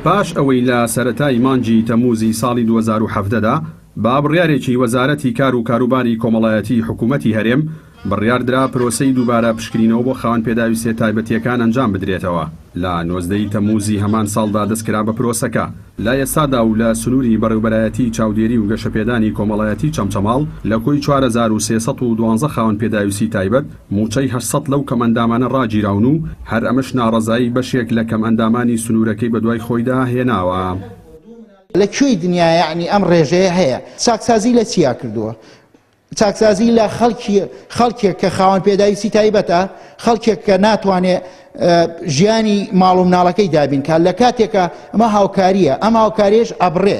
پاش ئەوەی لە سەرەتای مانگی تەمووزی ساڵی 2017دا با بڕیارێکی وەزارەتی کار و کاروباری کۆمەڵایەتی حکوومەتی هەرێم بڕیاردرا پرۆسەی دووبارە پشکنینەوە بۆ خاوەن پێداویستیە تایبەتیەکان ئەنجام بدرێتەوە. لە 19 تەمووزی هەمان ساڵدا دەستکرا بە پرۆسەکە. لە ئێستادا و لە سنووری بەڕێوەبەرایەتی چاودێری و گەشەپێدانی کۆمەڵایەتی چەمچەماڵ لە کۆی 4312 خاوەن پێداویستی تایبەت موچەی 800 لەو کەمەندامانە ڕاگیراون و هەر ئەمەش ناڕەزایی بەشێک لە کەمەندامانی سنوورەکەی بەدوای خۆیدا هێناوە. لەکوێی دنیا یعنی ئەم ڕێژەیە هەیە چاکسازی لە چیا کردووە؟ چاکسازی لە خەڵکێک کە خاوەن پێداویستی تایبەتە، خەڵکێک کە ناتوانێت ژیانی ماڵ و مناڵەکەی دابینکات لە کاتێکە ئەمە هاوکاریە، ئەم هاوکاریش ئەبڕێ،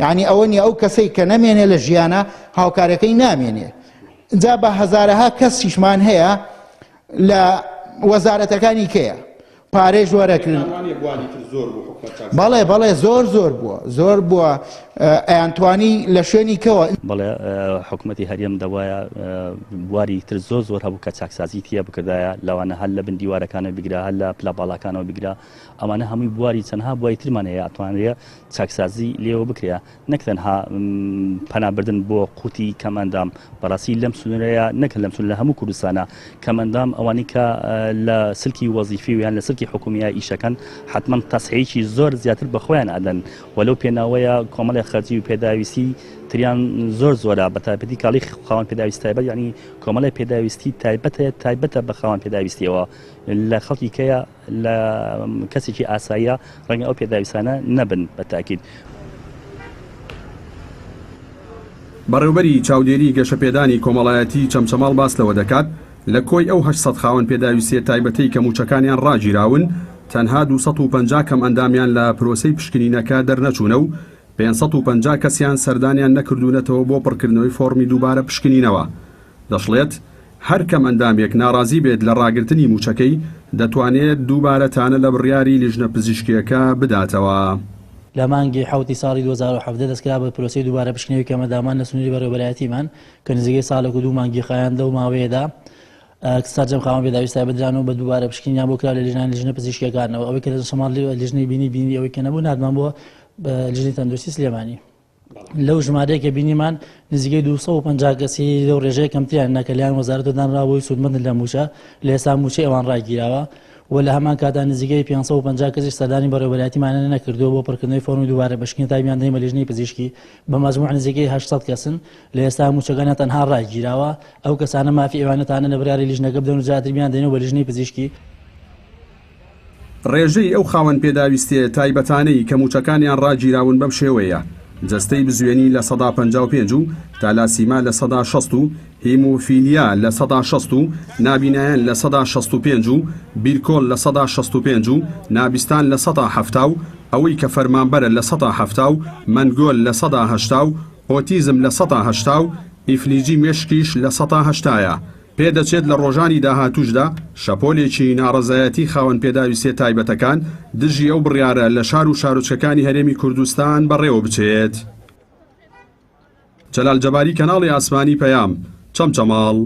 یعنی ئەوە نیە ئەو کەسەی کە نەمێنێ لە ژیانە هاوکارەکەی نامێنێ. جا بە هەزارەها کەسیشمان هەیە لە وەزارەتەکانی کەیە پارێژ وەرەکردن. بەڵێ زۆر بووە ئەیانتوانی لە شوێنی کەوە. بەڵێ حکوومەتی هەرێم دەوایە بواری تر زۆر هەبوو کە چاکسازی تیا بکردایە لەوانە هەل لە بندیوارەکانە بگرا هەل لە پلە باڵاکانەوە بگرا ئەمانە هەمووی بواری چەندها بواری ترمان هەیە ئەتوانرێت چاکسازی لێوە بکرێ نەک تەنها پەنابردن بۆ قوتی کەمەندام بەڕاستی لەم سنوورەیە نەک لەم سنوورە لە هەموو کوردستانە کەمەندام ئەوانەی کە لە سلکی وەزیفی و یان لە سلکی حکومیە ئیشەکەن حتمما تەسعیکی زۆر زیاتر بە خۆیان ئەدەن وەلەو پێناوەیە کۆمەڵی خەرجی و پێداویستی تریان زۆرە بە تایبەتی کاڵی خاوەن پێداویستی تایبەت یعنی کۆمەڵی پێداویستی تایبەتە بە خاوەن پێداویستیەوە لە خەڵکی کەیە لە کەسێکی ئاساییە ڕەنگە ئەو پێداویستانە نەبن بە تاکید. بەڕێوەبەری چاودێری گەشەپێدانی کۆمەڵایەتی چەمچەماڵ باس لەوە دەکات لە کۆی ئەو 800 خاوەن پێداویستیە تایبەتەی کە موچەکانیان ڕاگیراون تەنها 250 کەم ئەندامیان لە پرۆسەی پشکنینەکە دەرنەچوونە و 550 کەسیان سەردانیان نەکردوونەتەوە بۆ پڕکردنەوەی فۆرمی دووبارە پشکنینەوە. دەشڵێت هەر کەم ئەندامێک ناڕازی بێت لە ڕاگرتنی موچەکەی دەتوانێت دووبارەتانە لە بڕیاری لیژنە پزیشکیەکە بداتەوە. لە مانگی حوتی ساڵی 2017 دەستکرا بە پرۆسی دووبارە پشکنینەوەی کەمەندامان لە سنووری بەڕێوەبەرایەتیمان کە نزیکەی ساڵێک و دوو مانگی خایان لەو ماوەیەدا سەرجەم خاوەن پێداویستی تایبەتدرانەوە بە دووبارە پشکنینیان بۆ کرا لە لیژنە پزیشکیەکانەوە ئەوەی کە لە شەماڵ لیژنەی بینی ئەوەی کە نەبوو نادمان بۆ لیژنەی تەندروستی سلێمانی. لەو ژمارەیە کە بینیمان نزیکەی 250 کەسی لەو ڕێژەیە کەمتریان نەکەلیان وەزارەتە دانراوەی سوودمەند لە موچە لە ئێستا موچەی ئەوان ڕاگیراوە و لە هەمان کاتا نزیکەی 550 کەسیش سەردانی بەڕێوەبەرایەتیمانە نەکردووە بۆ پڕکردنەوەی فۆرمی دووبارە پشکنینی تایبیان دەیمە لیژنەی پزیشکی بە مەجموع نزیکەی 800 کەسن لە ئێستا موچەکانیان تەنها ڕاگیراوە ئەو کەسانە مافی ئێوانەتانە لە بڕیاری لیژنەکە بدەن و جاتریان دێنەوە بە لیژنەی پزیشکی. ڕێژەی ئەو خاوەن پێداویستیە تایبەتانەی کە موچەکانیان ڕاگیراون بەم شێوەیە جەستەی بزوێنی لە 155 و تالاسیما لە 160 و هیموفیلیا لە 160 و نابینایان لە 165 و بیرکۆل لە 165 و نابستان لە 170 و ئەوەی کە فەرمانبەرە لە 170 و مەنگۆل لە 180 و ئۆتیزم لە 180 و ئیفلیجی مێشکیش لە 180ە. پێدەچێت لە ڕۆژانی داهاتووشدا شەپۆلێکی ناڕەزایەتی خاوەن پێداویستیە تایبەتەکان دژی ئەو بڕیارە لە شار و شارۆچکەکانی هەرێمی کوردستان بەڕێوە بچێت. جەلال جەباری، کەناڵی ئاسمانی پەیام، چەمچەماڵ.